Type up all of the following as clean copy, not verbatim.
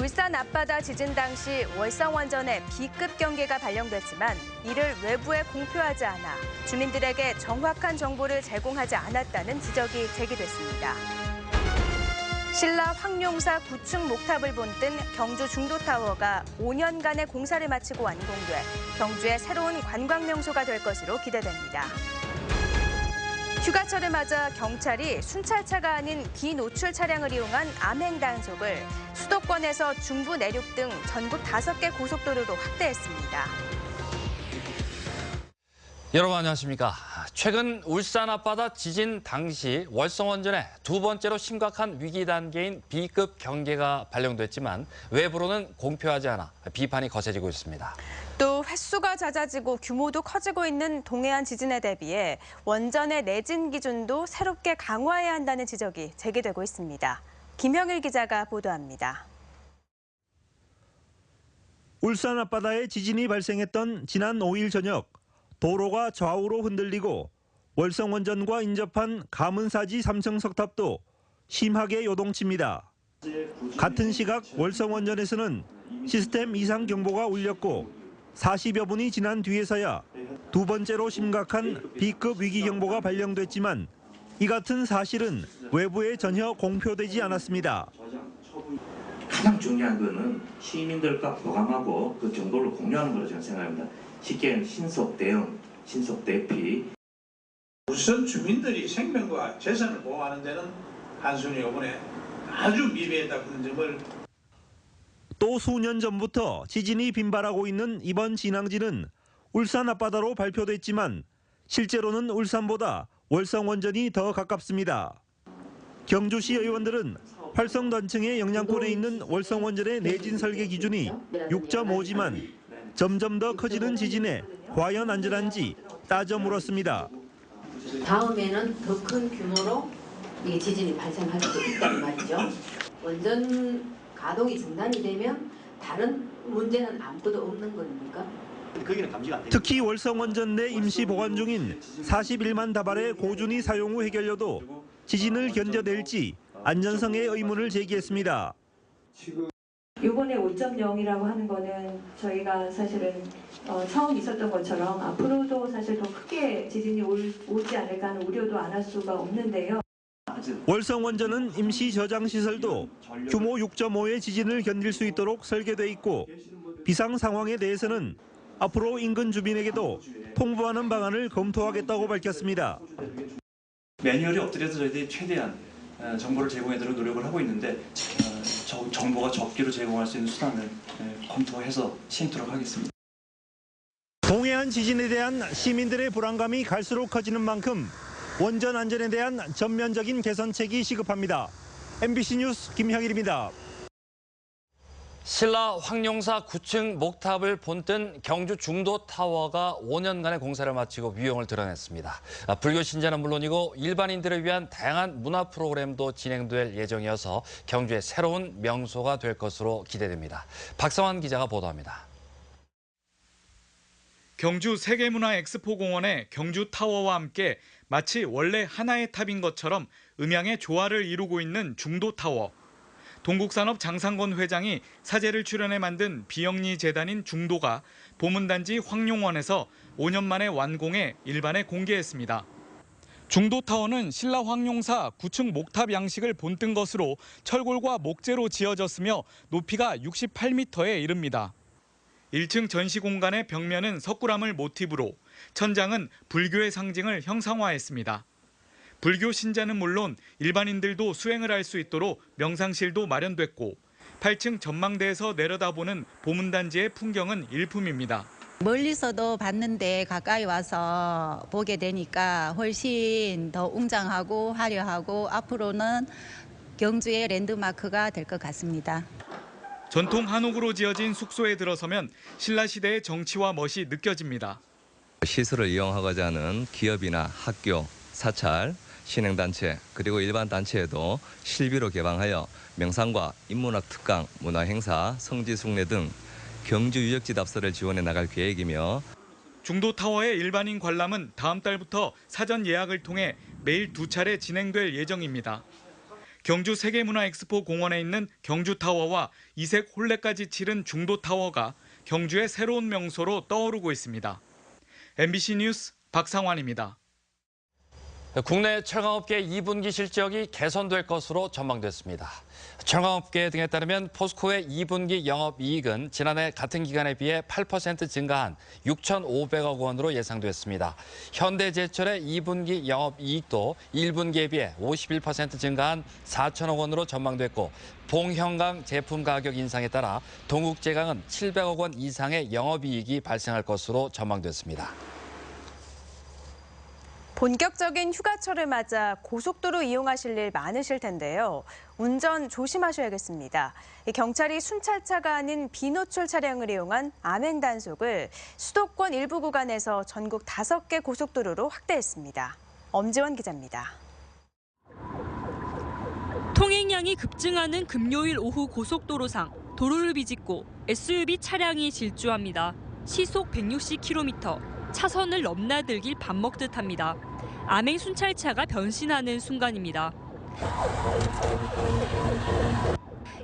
울산 앞바다 지진 당시 월성원전에 B급 경계가 발령됐지만 이를 외부에 공표하지 않아 주민들에게 정확한 정보를 제공하지 않았다는 지적이 제기됐습니다. 신라 황룡사 9층 목탑을 본뜬 경주 중도타워가 5년간의 공사를 마치고 완공돼 경주의 새로운 관광명소가 될 것으로 기대됩니다. 휴가철을 맞아 경찰이 순찰차가 아닌 비노출 차량을 이용한 암행 단속을 수도권에서 중부 내륙 등 전국 5개 고속도로로 확대했습니다. 여러분 안녕하십니까. 최근 울산 앞바다 지진 당시 월성원전에 두 번째로 심각한 위기 단계인 B급 경계가 발령됐지만 외부로는 공표하지 않아 비판이 거세지고 있습니다. 또 횟수가 잦아지고 규모도 커지고 있는 동해안 지진에 대비해 원전의 내진 기준도 새롭게 강화해야 한다는 지적이 제기되고 있습니다. 김형일 기자가 보도합니다. 울산 앞바다에 지진이 발생했던 지난 5일 저녁, 도로가 좌우로 흔들리고 월성원전과 인접한 가문사지 3층 석탑도 심하게 요동칩니다. 같은 시각 월성원전에서는 시스템 이상 경보가 울렸고 40여 분이 지난 뒤에서야 두 번째로 심각한 B급 위기 경보가 발령됐지만 이 같은 사실은 외부에 전혀 공표되지 않았습니다. 가장 중요한 거는 시민들과 교감하고 그 정보를 공유하는 거라고 저는 생각합니다. 쉽게 얘기하면 신속 대응, 신속 대피. 우선 주민들이 생명과 재산을 보호하는 데는 한순위 요번에 아주 미비했다는 점을. 또 수년 전부터 지진이 빈발하고 있는 이번 진앙지는 울산 앞바다로 발표됐지만 실제로는 울산보다 월성원전이 더 가깝습니다. 경주시 의원들은 활성단층의 영향권에 있는 월성원전의 내진 설계 기준이 6.5지만 점점 더 커지는 지진에 과연 안전한지 따져 물었습니다. 다음에는 더 큰 규모로 이 지진이 발생할 수도 있다는 말이죠. 원전 가동이 중단이 되면 다른 문제는 아무것도 없는 겁니까? 특히 월성원전 내 임시 보관 중인 41만 다발의 고준위 사용 후 해결료도 지진을 견뎌낼지 안전성에 의문을 제기했습니다. 이번에 5.0이라고 하는 거는 저희가 사실은 처음 있었던 것처럼 앞으로도 사실 더 크게 지진이 오지 않을까 하는 우려도 안 할 수가 없는데요. 월성원전은 임시 저장 시설도 규모 6.5의 지진을 견딜 수 있도록 설계돼 있고 비상 상황에 대해서는 앞으로 인근 주민에게도 통보하는 방안을 검토하겠다고 밝혔습니다. 매뉴얼이 없더라도 저희들이 최대한 정보를 제공하도록 노력을 하고 있는데 정보가 적기로 제공할 수 있는 수단을 검토해서 시행토록 하겠습니다. 동해안 지진에 대한 시민들의 불안감이 갈수록 커지는 만큼 원전 안전에 대한 전면적인 개선책이 시급합니다. MBC 뉴스 김형일입니다. 신라 황룡사 9층 목탑을 본뜬 경주 중도타워가 5년간의 공사를 마치고 위용을 드러냈습니다. 불교 신자는 물론이고 일반인들을 위한 다양한 문화 프로그램도 진행될 예정이어서 경주의 새로운 명소가 될 것으로 기대됩니다. 박성환 기자가 보도합니다. 경주 세계문화 엑스포 공원의 경주 타워와 함께 마치 원래 하나의 탑인 것처럼 음양의 조화를 이루고 있는 중도타워. 동국산업 장상건 회장이 사제를 출연해 만든 비영리 재단인 중도가 보문단지 황룡원에서 5년 만에 완공해 일반에 공개했습니다. 중도타워는 신라 황룡사 9층 목탑 양식을 본뜬 것으로 철골과 목재로 지어졌으며 높이가 68m에 이릅니다. 1층 전시 공간의 벽면은 석굴암을 모티브로, 천장은 불교의 상징을 형상화했습니다. 불교 신자는 물론 일반인들도 수행을 할 수 있도록 명상실도 마련됐고 8층 전망대에서 내려다보는 보문단지의 풍경은 일품입니다. 멀리서도 봤는데 가까이 와서 보게 되니까 훨씬 더 웅장하고 화려하고 앞으로는 경주의 랜드마크가 될 것 같습니다. 전통 한옥으로 지어진 숙소에 들어서면 신라시대의 정치와 멋이 느껴집니다. 시설을 이용하고자 하는 기업이나 학교, 사찰, 신행단체 그리고 일반 단체에도 실비로 개방하여 명상과 인문학 특강, 문화행사, 성지순례 등 경주 유적지 답사를 지원해 나갈 계획이며 중도타워의 일반인 관람은 다음 달부터 사전 예약을 통해 매일 2차례 진행될 예정입니다. 경주 세계문화엑스포 공원에 있는 경주타워와 이색 홀레까지 치른 중도타워가 경주의 새로운 명소로 떠오르고 있습니다. MBC 뉴스 박상환입니다. 국내 철강업계 2분기 실적이 개선될 것으로 전망됐습니다. 철강업계 등에 따르면 포스코의 2분기 영업이익은 지난해 같은 기간에 비해 8% 증가한 6,500억 원으로 예상됐습니다. 현대제철의 2분기 영업이익도 1분기에 비해 51% 증가한 4천억 원으로 전망됐고 봉형강 제품 가격 인상에 따라 동국제강은 700억 원 이상의 영업이익이 발생할 것으로 전망됐습니다. 본격적인 휴가철을 맞아 고속도로 이용하실 일 많으실 텐데요. 운전 조심하셔야겠습니다. 경찰이 순찰차가 아닌 비노출 차량을 이용한 암행 단속을 수도권 일부 구간에서 전국 5개 고속도로로 확대했습니다. 엄지원 기자입니다. 통행량이 급증하는 금요일 오후 고속도로상 도로를 비집고 SUV 차량이 질주합니다. 시속 160km. 차선을 넘나들길 밥 먹듯 합니다. 암행 순찰차가 변신하는 순간입니다.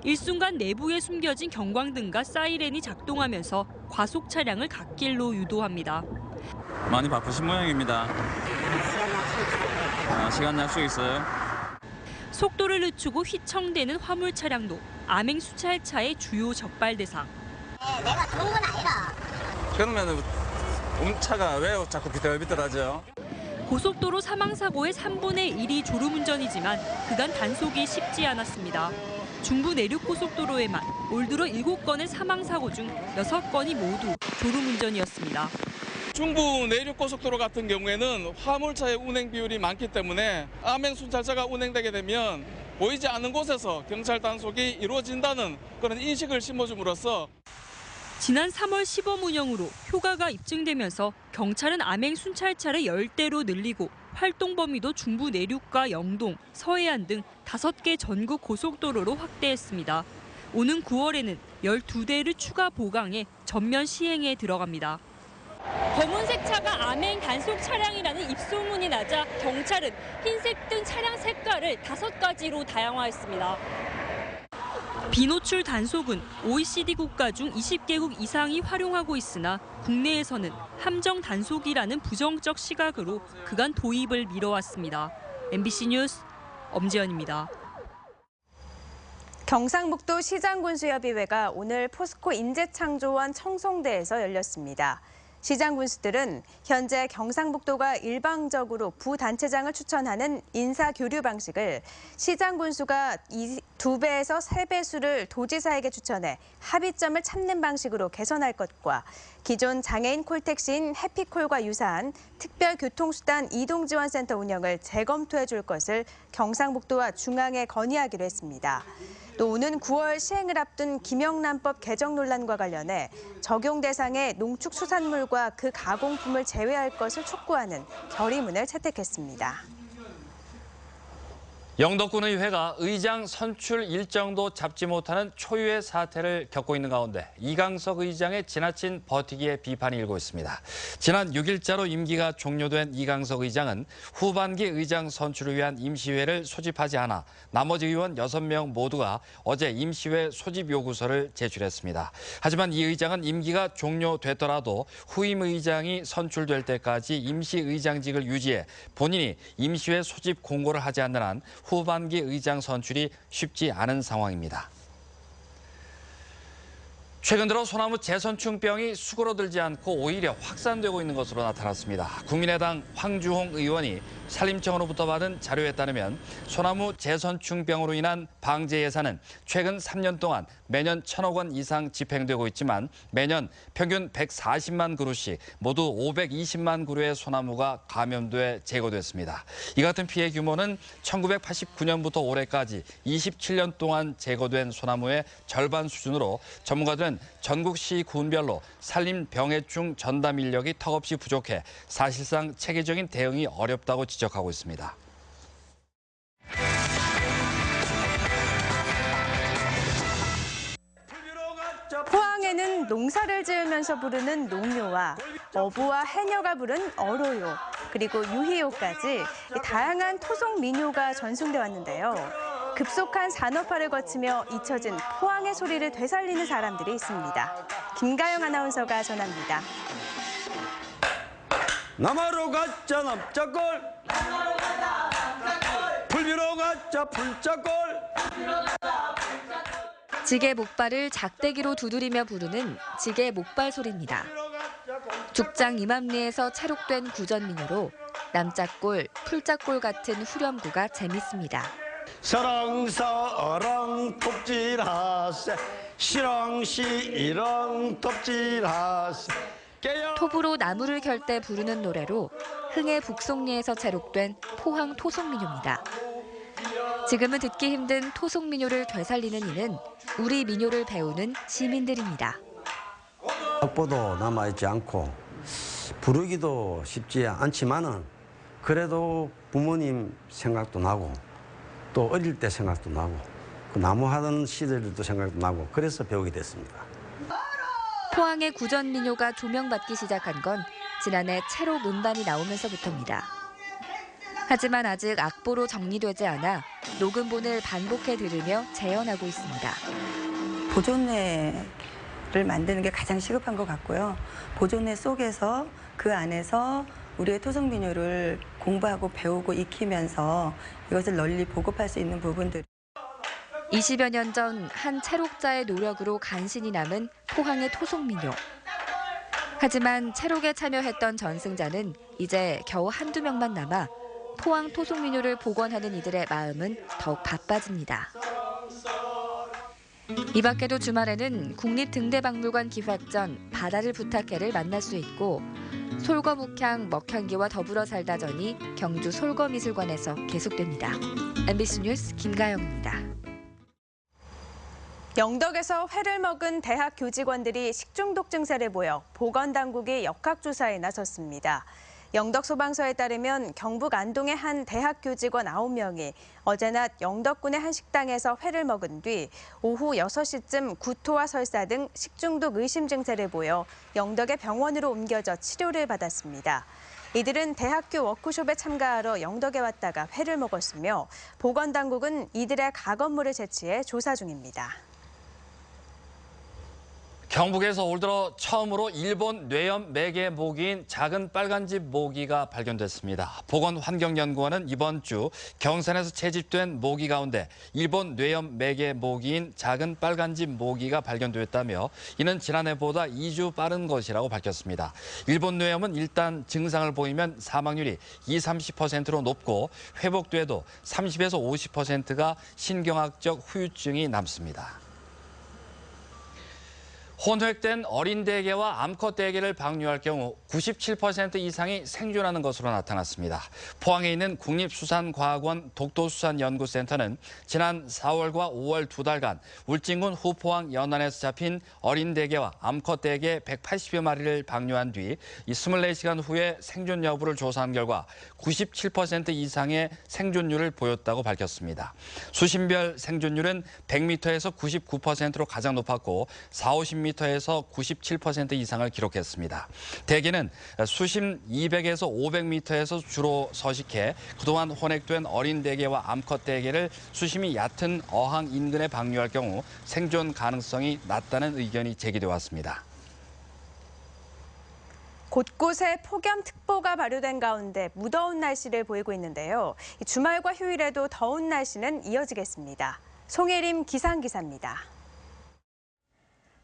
일순간 내부에 숨겨진 경광등과 사이렌이 작동하면서 과속 차량을 갓길로 유도합니다. 많이 바쁘신 모양입니다. 시간 약속 있어요? 속도를 늦추고 휘청대는 화물 차량도 암행 순찰차의 주요 적발 대상. 내가 좋은 건 아니라. 그러면 차가 왜 자꾸 비틀비틀하죠? 고속도로 사망사고의 3분의 1이 졸음운전이지만 그간 단속이 쉽지 않았습니다. 중부 내륙고속도로에만 올 들어 7건의 사망사고 중 6건이 모두 졸음운전이었습니다. 중부 내륙고속도로 같은 경우에는 화물차의 운행 비율이 많기 때문에 암행 순찰차가 운행되게 되면 보이지 않는 곳에서 경찰 단속이 이루어진다는 그런 인식을 심어줌으로써 지난 3월 시범 운영으로 효과가 입증되면서 경찰은 암행 순찰차를 10대로 늘리고 활동 범위도 중부 내륙과 영동, 서해안 등 5개 전국 고속도로로 확대했습니다. 오는 9월에는 12대를 추가 보강해 전면 시행에 들어갑니다. 검은색 차가 암행 단속 차량이라는 입소문이 나자 경찰은 흰색 등 차량 색깔을 5가지로 다양화했습니다. 비노출 단속은 OECD 국가 중 20개국 이상이 활용하고 있으나 국내에서는 함정 단속이라는 부정적 시각으로 그간 도입을 미뤄왔습니다. MBC 뉴스 엄지연입니다. 경상북도 시장군수협의회가 오늘 포스코 인재창조원 청송대에서 열렸습니다. 시장 군수들은 현재 경상북도가 일방적으로 부단체장을 추천하는 인사교류 방식을 시장 군수가 2배에서 3배수를 도지사에게 추천해 합의점을 찾는 방식으로 개선할 것과 기존 장애인 콜택시인 해피콜과 유사한 특별교통수단 이동지원센터 운영을 재검토해 줄 것을 경상북도와 중앙에 건의하기로 했습니다. 또 오는 9월 시행을 앞둔 김영란법 개정 논란과 관련해 적용 대상의 농축수산물과 그 가공품을 제외할 것을 촉구하는 결의문을 채택했습니다. 영덕군의회가 의장 선출 일정도 잡지 못하는 초유의 사태를 겪고 있는 가운데 이강석 의장의 지나친 버티기에 비판이 일고 있습니다. 지난 6일자로 임기가 종료된 이강석 의장은 후반기 의장 선출을 위한 임시회를 소집하지 않아 나머지 의원 6명 모두가 어제 임시회 소집 요구서를 제출했습니다. 하지만 이 의장은 임기가 종료됐더라도 후임 의장이 선출될 때까지 임시의장직을 유지해 본인이 임시회 소집 공고를 하지 않는 한 후반기 의장 선출이 쉽지 않은 상황입니다. 최근 들어 소나무 재선충병이 수그러들지 않고 오히려 확산되고 있는 것으로 나타났습니다. 국민의당 황주홍 의원이 산림청으로부터 받은 자료에 따르면 소나무 재선충병으로 인한 방제 예산은 최근 3년 동안 매년 1,000억 원 이상 집행되고 있지만 매년 평균 140만 그루씩 모두 520만 그루의 소나무가 감염돼 제거됐습니다. 이 같은 피해 규모는 1989년부터 올해까지 27년 동안 제거된 소나무의 절반 수준으로 전문가들은 전국시 군별로 산림병해충 전담 인력이 턱없이 부족해 사실상 체계적인 대응이 어렵다고 지적하고 있습니다. 포항에는 농사를 지으면서 부르는 농요와 어부와 해녀가 부른 어로요, 그리고 유희요까지 다양한 토속 민요가 전승돼 왔는데요. 급속한 산업화를 거치며 잊혀진 포항의 소리를 되살리는 사람들이 있습니다. 김가영 아나운서가 전합니다. 남하로 가자 남자골, 불비로 가자 불자골. 지게 목발을 작대기로 두드리며 부르는 지게 목발 소리입니다. 죽장 이맘리에서 체록된 구전민요로 남짝골, 풀짝골 같은 후렴구가 재밌습니다. 사랑사랑 톱질하세, 시랑시랑 톱질하세. 톱으로 나무를 결 때 부르는 노래로 흥해 북송리에서 체록된 포항 토속민요입니다. 지금은 듣기 힘든 토속민요를 되살리는 이는 우리 민요를 배우는 시민들입니다. 악보도 남아있지 않고 부르기도 쉽지 않지만은 그래도 부모님 생각도 나고 또 어릴 때 생각도 나고 그 나무 하던 시절도 생각도 나고 그래서 배우게 됐습니다. 포항의 구전민요가 조명받기 시작한 건 지난해 체록 음반이 나오면서부터입니다. 하지만 아직 악보로 정리되지 않아 녹음본을 반복해 들으며 재현하고 있습니다. 보존회를 만드는 게 가장 시급한 것 같고요. 보존회 속에서 그 안에서 우리의 토속민요를 공부하고 배우고 익히면서 이것을 널리 보급할 수 있는 부분들. 20여 년 전 한 체록자의 노력으로 간신히 남은 포항의 토속민요. 하지만 체록에 참여했던 전승자는 이제 겨우 한두 명만 남아 포항 토속민요를 복원하는 이들의 마음은 더욱 바빠집니다. 이 밖에도 주말에는 국립등대박물관 기획전 바다를 부탁해를 만날 수 있고 솔거묵향 먹향기와 더불어 살다전이 경주 솔거미술관에서 계속됩니다. MBC 뉴스 김가영입니다. 영덕에서 회를 먹은 대학 교직원들이 식중독 증세를 보여 보건당국이 역학조사에 나섰습니다. 영덕소방서에 따르면 경북 안동의 한 대학 교직원 9명이 어제 낮 영덕군의 한 식당에서 회를 먹은 뒤 오후 6시쯤 구토와 설사 등 식중독 의심 증세를 보여 영덕의 병원으로 옮겨져 치료를 받았습니다. 이들은 대학교 워크숍에 참가하러 영덕에 왔다가 회를 먹었으며 보건당국은 이들의 가건물을 채취해 조사 중입니다. 경북에서 올 들어 처음으로 일본 뇌염 매개 모기인 작은 빨간집 모기가 발견됐습니다. 보건환경연구원은 이번 주 경산에서 채집된 모기 가운데 일본 뇌염 매개 모기인 작은 빨간집 모기가 발견됐다며 이는 지난해보다 2주 빠른 것이라고 밝혔습니다. 일본 뇌염은 일단 증상을 보이면 사망률이 20-30%로 높고 회복돼도 30에서 50%가 신경학적 후유증이 남습니다. 혼획된 어린 대게와 암컷 대게를 방류할 경우 97% 이상이 생존하는 것으로 나타났습니다. 포항에 있는 국립수산과학원 독도수산연구센터는 지난 4월과 5월 2달간 울진군 후포항 연안에서 잡힌 어린 대게와 암컷 대게 180여 마리를 방류한 뒤 24시간 후에 생존 여부를 조사한 결과 97% 이상의 생존율을 보였다고 밝혔습니다. 수심별 생존율은 100m에서 99%로 가장 높았고 40-50m에서 97% 이상을 기록했습니다. 대게는 수심 200에서 500m에서 주로 서식해 그동안 혼획된 어린 대게와 암컷 대게를 수심이 얕은 어항 인근에 방류할 경우 생존 가능성이 낮다는 의견이 제기돼 왔습니다. 곳곳에 폭염특보가 발효된 가운데 무더운 날씨를 보이고 있는데요. 주말과 휴일에도 더운 날씨는 이어지겠습니다. 송혜림 기상기사입니다.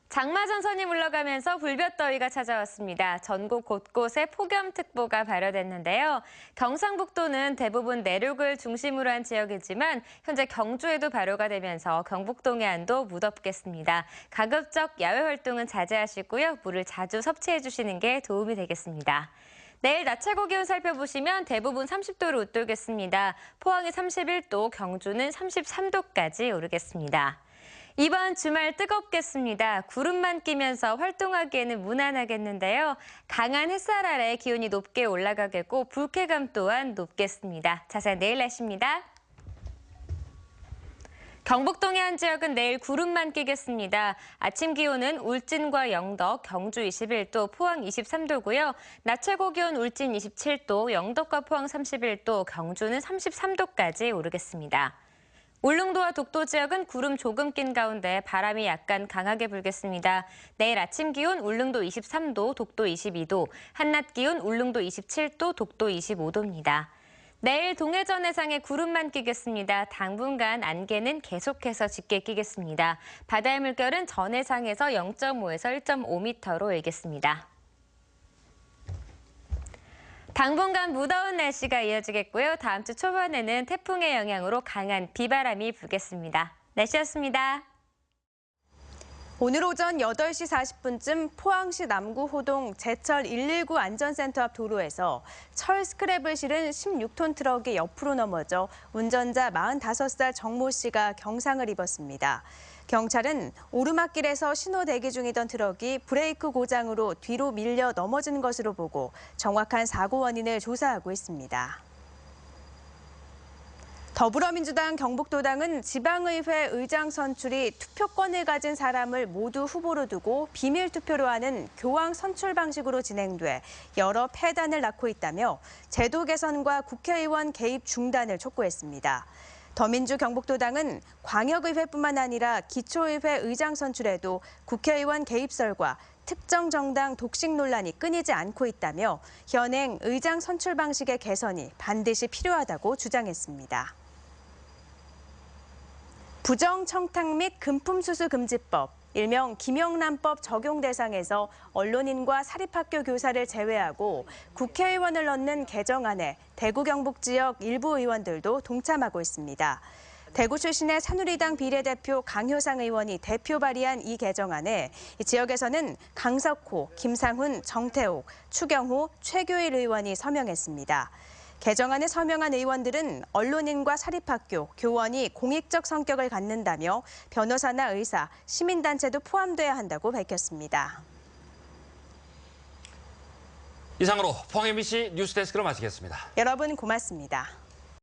장마 전선이 물러가면서 불볕더위가 찾아왔습니다. 전국 곳곳에 폭염특보가 발효됐는데요. 경상북도는 대부분 내륙을 중심으로 한 지역이지만 현재 경주에도 발효가 되면서 경북 동해안도 무덥겠습니다. 가급적 야외 활동은 자제하시고요. 물을 자주 섭취해 주시는 게 도움이 되겠습니다. 내일 낮 최고 기온 살펴보시면 대부분 30도를 웃돌겠습니다. 포항이 31도, 경주는 33도까지 오르겠습니다. 이번 주말 뜨겁겠습니다. 구름만 끼면서 활동하기에는 무난하겠는데요. 강한 햇살 아래 기온이 높게 올라가겠고 불쾌감 또한 높겠습니다. 자세한 내일 날씨입니다. 경북 동해안 지역은 내일 구름만 끼겠습니다. 아침 기온은 울진과 영덕, 경주 21도, 포항 23도고요. 낮 최고 기온 울진 27도, 영덕과 포항 31도, 경주는 33도까지 오르겠습니다. 울릉도와 독도 지역은 구름 조금 낀 가운데 바람이 약간 강하게 불겠습니다. 내일 아침 기온 울릉도 23도, 독도 22도, 한낮 기온 울릉도 27도, 독도 25도입니다. 내일 동해전 해상에 구름만 끼겠습니다. 당분간 안개는 계속해서 짙게 끼겠습니다. 바다의 물결은 전해상에서 0.5에서 1.5m로 일겠습니다. 당분간 무더운 날씨가 이어지겠고요. 다음 주 초반에는 태풍의 영향으로 강한 비바람이 불겠습니다. 날씨였습니다. 오늘 오전 8시 40분쯤 포항시 남구호동 제철 119 안전센터 앞 도로에서 철 스크랩을 실은 16톤 트럭이 옆으로 넘어져 운전자 45살 정모 씨가 경상을 입었습니다. 경찰은 오르막길에서 신호 대기 중이던 트럭이 브레이크 고장으로 뒤로 밀려 넘어진 것으로 보고 정확한 사고 원인을 조사하고 있습니다. 더불어민주당 경북도당은 지방의회 의장 선출이 투표권을 가진 사람을 모두 후보로 두고 비밀 투표로 하는 교황 선출 방식으로 진행돼 여러 폐단을 낳고 있다며 제도 개선과 국회의원 개입 중단을 촉구했습니다. 더민주 경북도당은 광역의회뿐만 아니라 기초의회 의장 선출에도 국회의원 개입설과 특정 정당 독식 논란이 끊이지 않고 있다며 현행 의장 선출 방식의 개선이 반드시 필요하다고 주장했습니다. 부정청탁 및 금품수수 금지법, 일명 김영란법 적용 대상에서 언론인과 사립학교 교사를 제외하고 국회의원을 넣는 개정안에 대구 경북 지역 일부 의원들도 동참하고 있습니다. 대구 출신의 새누리당 비례대표 강효상 의원이 대표 발의한 이 개정안에 지역에서는 강석호, 김상훈, 정태옥, 추경호, 최교일 의원이 서명했습니다. 개정안에 서명한 의원들은 언론인과 사립학교, 교원이 공익적 성격을 갖는다며 변호사나 의사, 시민단체도 포함돼야 한다고 밝혔습니다. 이상으로 포항 MBC 뉴스데스크로 마치겠습니다. 여러분 고맙습니다.